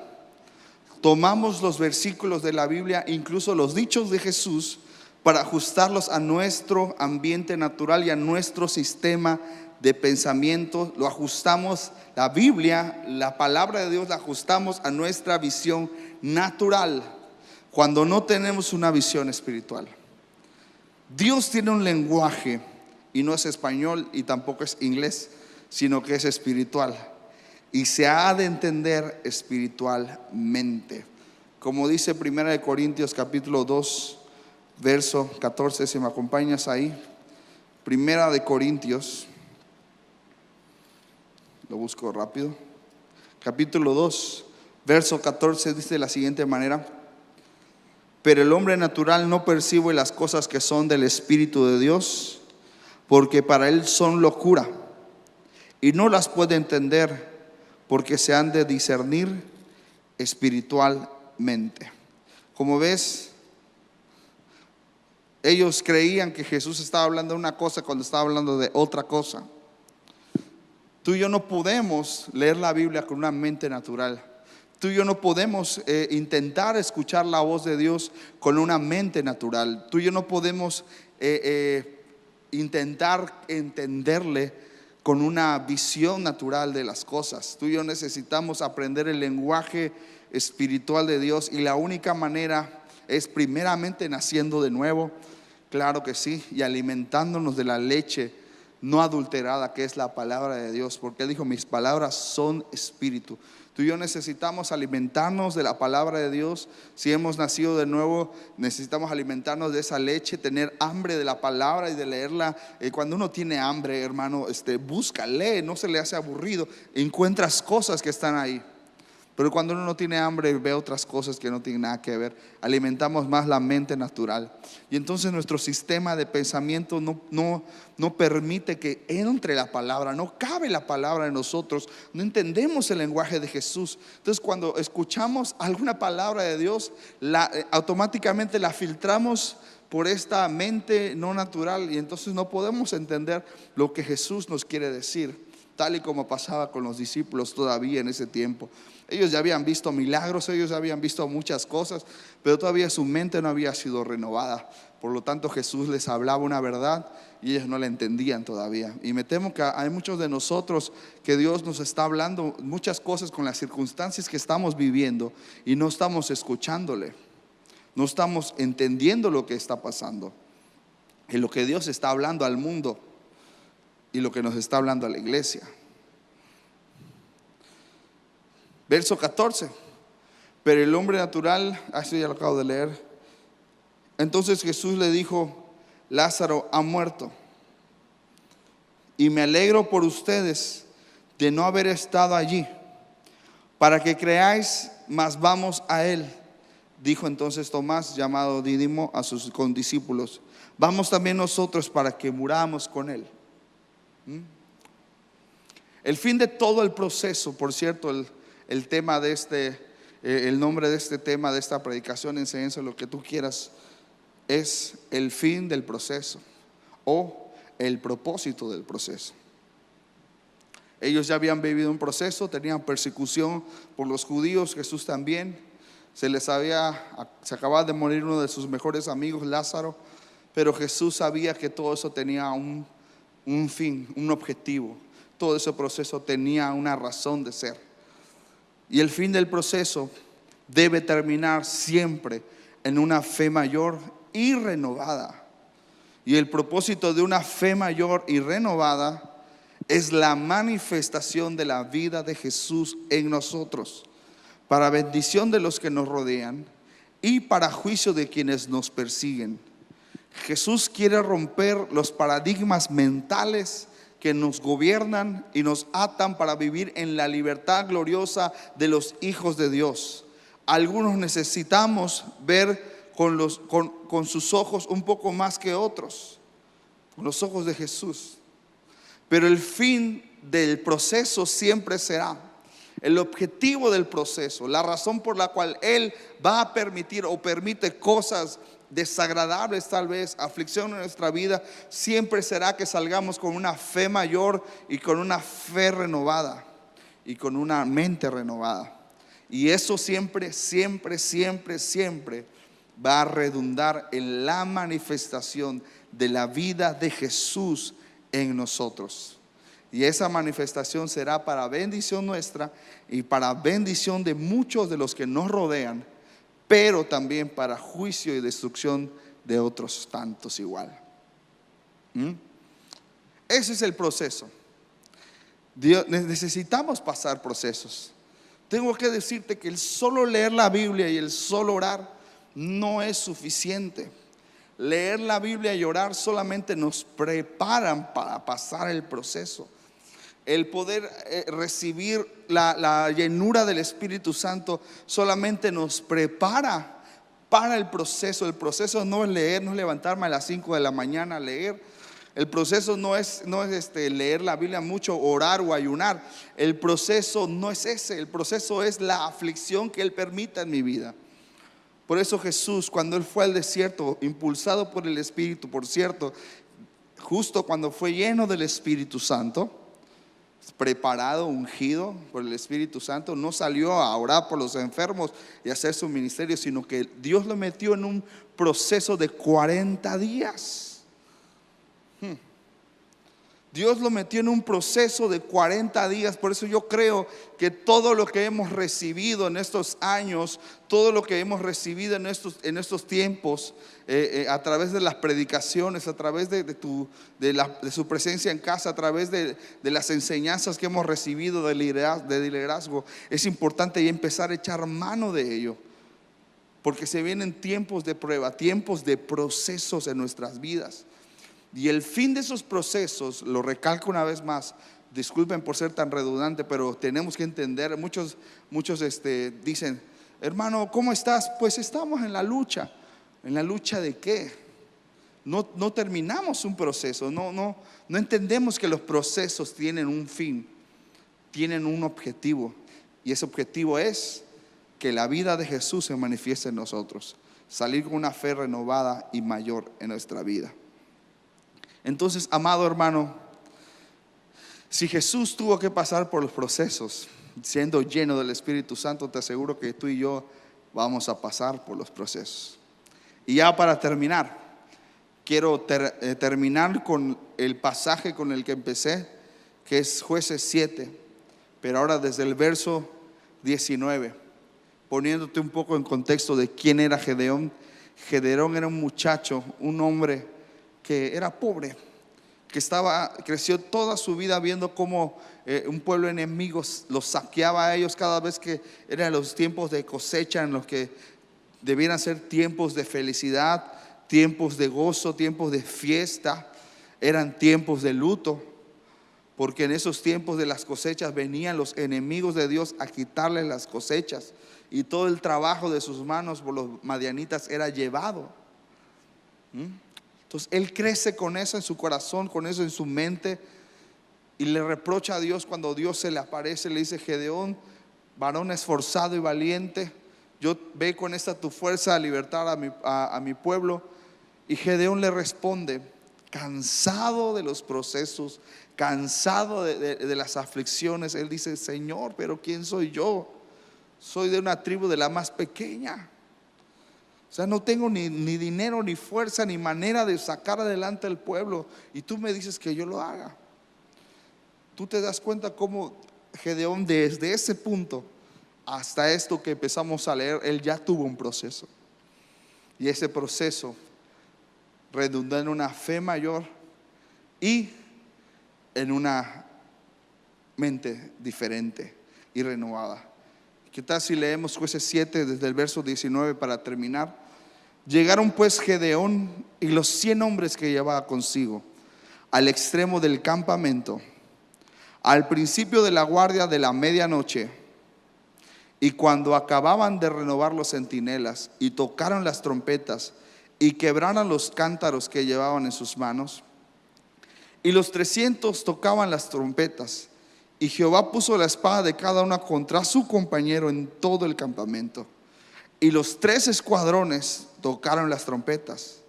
[SPEAKER 1] Tomamos los versículos de la Biblia, incluso los dichos de Jesús, para ajustarlos a nuestro ambiente natural y a nuestro sistema de pensamiento. Lo ajustamos, la Biblia, la palabra de Dios, la ajustamos a nuestra visión natural cuando no tenemos una visión espiritual. Dios tiene un lenguaje y no es español y tampoco es inglés, sino que es espiritual y se ha de entender espiritualmente. Como dice 1 Corintios capítulo 2 verso 14, si me acompañas ahí. 1 Corintios, lo busco rápido, capítulo 2 verso 14 dice de la siguiente manera: pero el hombre natural no percibe las cosas que son del Espíritu de Dios, porque para él son locura, y no las puede entender, porque se han de discernir espiritualmente. Como ves, ellos creían que Jesús estaba hablando de una cosa cuando estaba hablando de otra cosa. Tú y yo no podemos leer la Biblia con una mente natural. Tú y yo no podemos intentar escuchar la voz de Dios con una mente natural. Tú y yo no podemos intentar entenderle con una visión natural de las cosas. Tú y yo necesitamos aprender el lenguaje espiritual de Dios, y la única manera es primeramente naciendo de nuevo, claro que sí, y alimentándonos de la leche no adulterada que es la palabra de Dios, porque Él dijo: mis palabras son espíritu. Tú y yo necesitamos alimentarnos de la palabra de Dios. Si hemos nacido de nuevo, necesitamos alimentarnos de esa leche, tener hambre de la palabra y de leerla. Cuando uno tiene hambre, hermano, busca, lee, no se le hace aburrido, encuentras cosas que están ahí. Pero cuando uno no tiene hambre, ve otras cosas que no tienen nada que ver. Alimentamos más la mente natural, y entonces nuestro sistema de pensamiento no permite que entre la palabra. No cabe la palabra en nosotros. No entendemos el lenguaje de Jesús. Entonces cuando escuchamos alguna palabra de Dios, automáticamente la filtramos por esta mente no natural, y entonces no podemos entender lo que Jesús nos quiere decir, tal y como pasaba con los discípulos todavía en ese tiempo. Ellos ya habían visto milagros, ellos ya habían visto muchas cosas, pero todavía su mente no había sido renovada. Por lo tanto, Jesús les hablaba una verdad y ellos no la entendían todavía. Y me temo que hay muchos de nosotros que Dios nos está hablando muchas cosas con las circunstancias que estamos viviendo, y no estamos escuchándole, no estamos entendiendo lo que está pasando, y lo que Dios está hablando al mundo y lo que nos está hablando a la iglesia. Verso 14: pero el hombre natural, esto ya lo acabo de leer. Entonces Jesús le dijo: Lázaro ha muerto, y me alegro por ustedes de no haber estado allí, para que creáis, mas vamos a él. Dijo entonces Tomás, llamado Dídimo, a sus condiscípulos: vamos también nosotros para que muramos con él. El fin de todo el proceso, por cierto, el tema de el nombre de este tema, de esta predicación, enseñanza, lo que tú quieras, es el fin del proceso o el propósito del proceso. Ellos ya habían vivido un proceso, tenían persecución por los judíos. Jesús también. Se acababa de morir uno de sus mejores amigos, Lázaro, pero Jesús sabía que todo eso tenía un fin, un objetivo. Todo ese proceso tenía una razón de ser. Y el fin del proceso debe terminar siempre en una fe mayor y renovada. Y el propósito de una fe mayor y renovada es la manifestación de la vida de Jesús en nosotros, para bendición de los que nos rodean y para juicio de quienes nos persiguen. Jesús quiere romper los paradigmas mentales que nos gobiernan y nos atan para vivir en la libertad gloriosa de los hijos de Dios. Algunos necesitamos ver con sus ojos un poco más que otros, con los ojos de Jesús. Pero el fin del proceso siempre será, el objetivo del proceso, la razón por la cual Él va a permitir o permite cosas desagradables, tal vez aflicción en nuestra vida, siempre será que salgamos con una fe mayor y con una fe renovada y con una mente renovada. Y eso siempre, siempre, siempre, siempre va a redundar en la manifestación de la vida de Jesús en nosotros. Y esa manifestación será para bendición nuestra y para bendición de muchos de los que nos rodean, pero también para juicio y destrucción de otros tantos igual. Ese es el proceso. Necesitamos pasar procesos. Tengo que decirte que el solo leer la Biblia y el solo orar no es suficiente. Leer la Biblia y orar solamente nos preparan para pasar el proceso. El poder recibir la llenura del Espíritu Santo solamente nos prepara para el proceso. El proceso no es leer, no es levantarme a las 5 de la mañana a leer. El proceso no es leer la Biblia mucho, orar o ayunar. El proceso no es ese. El proceso es la aflicción que Él permita en mi vida. Por eso Jesús, cuando Él fue al desierto, impulsado por el Espíritu, por cierto, justo cuando fue lleno del Espíritu Santo, preparado, ungido por el Espíritu Santo, no salió a orar por los enfermos y hacer su ministerio, sino que Dios lo metió en un proceso de 40 días. Dios lo metió en un proceso de 40 días. Por eso yo creo que todo lo que hemos recibido en estos años, todo lo que hemos recibido en estos tiempos, a través de las predicaciones, a través de su presencia en casa, a través de las enseñanzas que hemos recibido de liderazgo, es importante ya empezar a echar mano de ello, porque se vienen tiempos de prueba, tiempos de procesos en nuestras vidas. Y el fin de esos procesos, lo recalco una vez más, disculpen por ser tan redundante, pero tenemos que entender. Muchos dicen: hermano, ¿cómo estás? Pues estamos en la lucha. ¿En la lucha de qué? No terminamos un proceso, no entendemos que los procesos tienen un fin, tienen un objetivo. Y ese objetivo es que la vida de Jesús se manifieste en nosotros, salir con una fe renovada y mayor en nuestra vida. Entonces, amado hermano, si Jesús tuvo que pasar por los procesos siendo lleno del Espíritu Santo, te aseguro que tú y yo vamos a pasar por los procesos. Y ya para terminar, quiero terminar con el pasaje con el que empecé, que es Jueces 7, pero ahora desde el verso 19, poniéndote un poco en contexto de quién era Gedeón. Gedeón era un muchacho, un hombre que era pobre, que creció toda su vida viendo cómo un pueblo enemigo los saqueaba a ellos cada vez que eran los tiempos de cosecha, en los que debieran ser tiempos de felicidad, tiempos de gozo, tiempos de fiesta. Eran tiempos de luto, porque en esos tiempos de las cosechas venían los enemigos de Dios a quitarles las cosechas, y todo el trabajo de sus manos por los madianitas era llevado. Entonces él crece con eso en su corazón, con eso en su mente, y le reprocha a Dios cuando Dios se le aparece. Le dice: Gedeón, varón esforzado y valiente, yo ve con esta tu fuerza a libertar a mi pueblo. Y Gedeón le responde, cansado de los procesos, cansado de las aflicciones. Él dice: Señor, pero ¿quién soy yo? Soy de una tribu de la más pequeña. O sea, no tengo ni dinero, ni fuerza, ni manera de sacar adelante al pueblo, y tú me dices que yo lo haga. Tú te das cuenta cómo Gedeón, desde ese punto hasta esto que empezamos a leer, él ya tuvo un proceso. Y ese proceso redundó en una fe mayor y en una mente diferente y renovada. ¿Qué tal si leemos Jueces 7 desde el verso 19 para terminar? Llegaron pues Gedeón y los 100 hombres que llevaba consigo al extremo del campamento, al principio de la guardia de la medianoche. Y cuando acababan de renovar los centinelas y tocaron las trompetas y quebraron los cántaros que llevaban en sus manos, y los 300 tocaban las trompetas, y Jehová puso la espada de cada uno contra su compañero en todo el campamento. Y los 3 escuadrones tocaron las trompetas,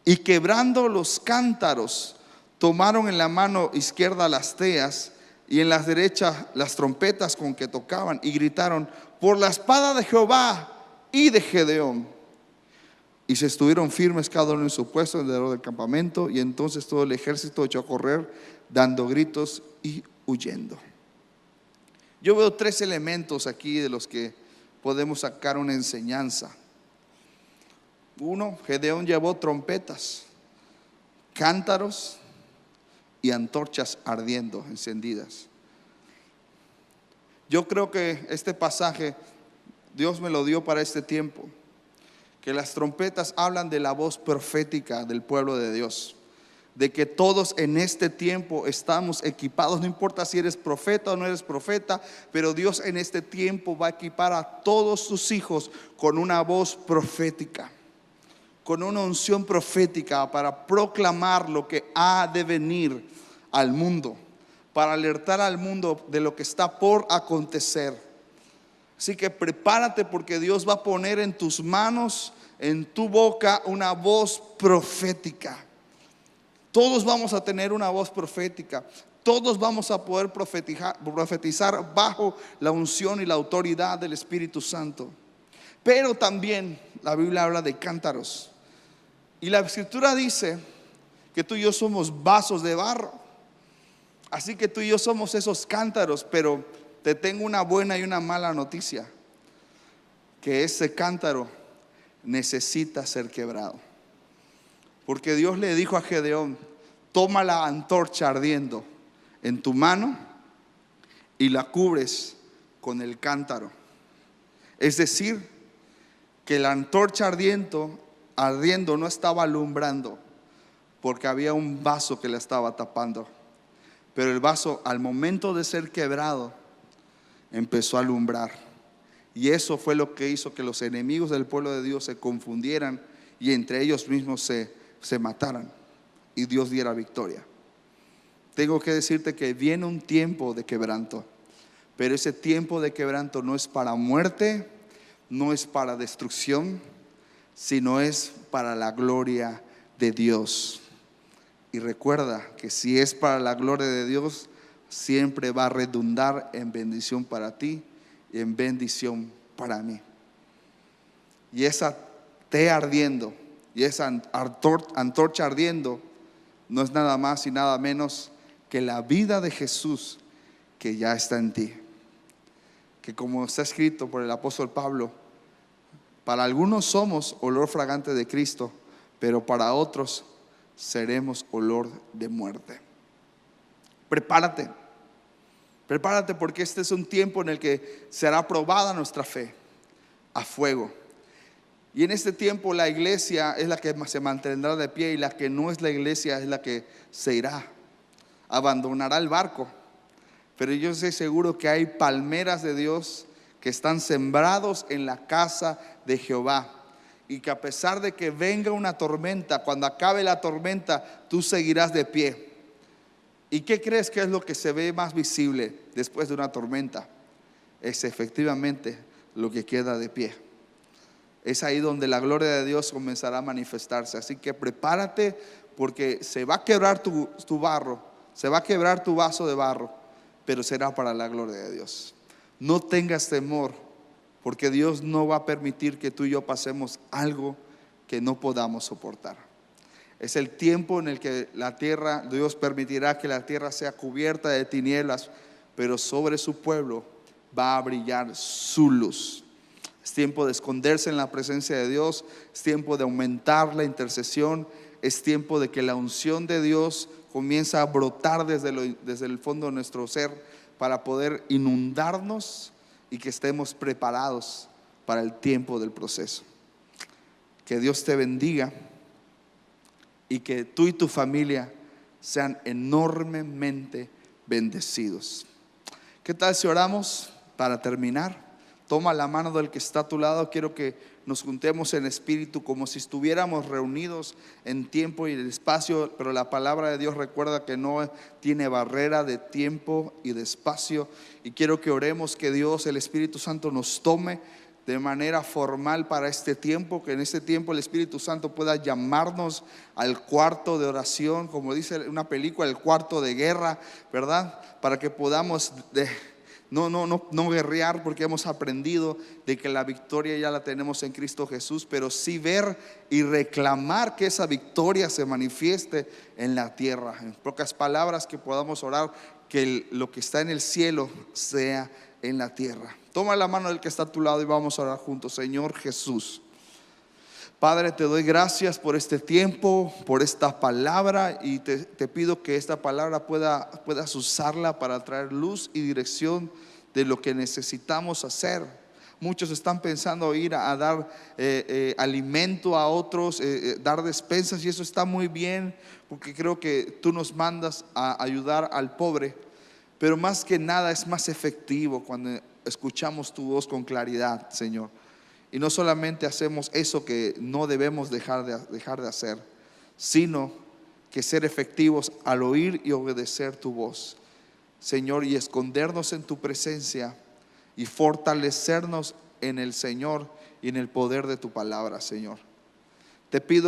[SPEAKER 1] y quebrando los cántaros, tomaron en la mano izquierda las teas y en la derecha las trompetas con que tocaban, y gritaron: por la espada de Jehová y de Gedeón. Y se estuvieron firmes cada uno en su puesto alrededor del campamento. Y entonces todo el ejército echó a correr, dando gritos y huyendo. Yo veo 3 elementos aquí de los que podemos sacar una enseñanza. 1, Gedeón llevó trompetas, cántaros y antorchas ardiendo, encendidas. Yo creo que este pasaje Dios me lo dio para este tiempo, que las trompetas hablan de la voz profética del pueblo de Dios, de que todos en este tiempo estamos equipados. No importa si eres profeta o no eres profeta, pero Dios en este tiempo va a equipar a todos sus hijos con una voz profética, con una unción profética para proclamar lo que ha de venir al mundo, para alertar al mundo de lo que está por acontecer. Así que prepárate, porque Dios va a poner en tus manos, en tu boca, una voz profética. Todos vamos a tener una voz profética. Todos vamos a poder profetizar bajo la unción y la autoridad del Espíritu Santo. Pero también la Biblia habla de cántaros. Y la Escritura dice que tú y yo somos vasos de barro. Así que tú y yo somos esos cántaros. Pero te tengo una buena y una mala noticia: que ese cántaro necesita ser quebrado. Porque Dios le dijo a Gedeón: toma la antorcha ardiendo en tu mano y la cubres con el cántaro. Es decir, que la antorcha ardiendo no estaba alumbrando, porque había un vaso que la estaba tapando. Pero el vaso, al momento de ser quebrado, empezó a alumbrar. Y eso fue lo que hizo que los enemigos del pueblo de Dios se confundieran y entre ellos mismos se mataran, y Dios diera victoria. Tengo que decirte que viene un tiempo de quebranto, pero ese tiempo de quebranto no es para muerte, no es para destrucción, sino es para la gloria de Dios. Y recuerda que si es para la gloria de Dios, siempre va a redundar en bendición para ti y en bendición para mí. Y esa té ardiendo y esa antorcha ardiendo no es nada más y nada menos que la vida de Jesús, que ya está en ti. Que, como está escrito por el apóstol Pablo, para algunos somos olor fragante de Cristo, pero para otros seremos olor de muerte. Prepárate, porque este es un tiempo en el que será probada nuestra fe a fuego. Y en este tiempo la iglesia es la que se mantendrá de pie, y la que no es la iglesia es la que se irá, abandonará el barco. Pero yo estoy seguro que hay palmeras de Dios que están sembrados en la casa de Jehová, y que a pesar de que venga una tormenta, cuando acabe la tormenta, tú seguirás de pie. ¿Y qué crees que es lo que se ve más visible después de una tormenta? Es efectivamente lo que queda de pie. Es ahí donde la gloria de Dios comenzará a manifestarse. Así que prepárate, porque se va a quebrar tu barro, se va a quebrar tu vaso de barro, pero será para la gloria de Dios. No tengas temor, porque Dios no va a permitir que tú y yo pasemos algo que no podamos soportar. Es el tiempo en el que la tierra, Dios permitirá que la tierra sea cubierta de tinieblas, pero sobre su pueblo va a brillar su luz. Es tiempo de esconderse en la presencia de Dios, es tiempo de aumentar la intercesión, es tiempo de que la unción de Dios comience a brotar desde el fondo de nuestro ser, para poder inundarnos y que estemos preparados para el tiempo del proceso. Que Dios te bendiga y que tú y tu familia sean enormemente bendecidos. ¿Qué tal si oramos para terminar? Toma la mano del que está a tu lado. Quiero que nos juntemos en espíritu, como si estuviéramos reunidos en tiempo y en espacio. Pero la palabra de Dios recuerda que no tiene barrera de tiempo y de espacio. Y quiero que oremos que Dios, el Espíritu Santo, nos tome de manera formal para este tiempo, que en este tiempo el Espíritu Santo pueda llamarnos al cuarto de oración, como dice una película, el cuarto de guerra, ¿verdad? Para que podamos no guerrear, porque hemos aprendido de que la victoria ya la tenemos en Cristo Jesús, pero sí ver y reclamar que esa victoria se manifieste en la tierra. En pocas palabras, que podamos orar que lo que está en el cielo sea en la tierra. Toma la mano del que está a tu lado y vamos a orar juntos. Señor Jesús, Padre, te doy gracias por este tiempo, por esta palabra, y te pido que esta palabra puedas usarla para traer luz y dirección de lo que necesitamos hacer. Muchos están pensando ir a dar alimento a otros, dar despensas, y eso está muy bien, porque creo que tú nos mandas a ayudar al pobre, pero más que nada es más efectivo cuando escuchamos tu voz con claridad, Señor. Y no solamente hacemos eso que no debemos dejar de hacer, sino que ser efectivos al oír y obedecer tu voz, Señor, y escondernos en tu presencia y fortalecernos en el Señor y en el poder de tu palabra, Señor. Te pido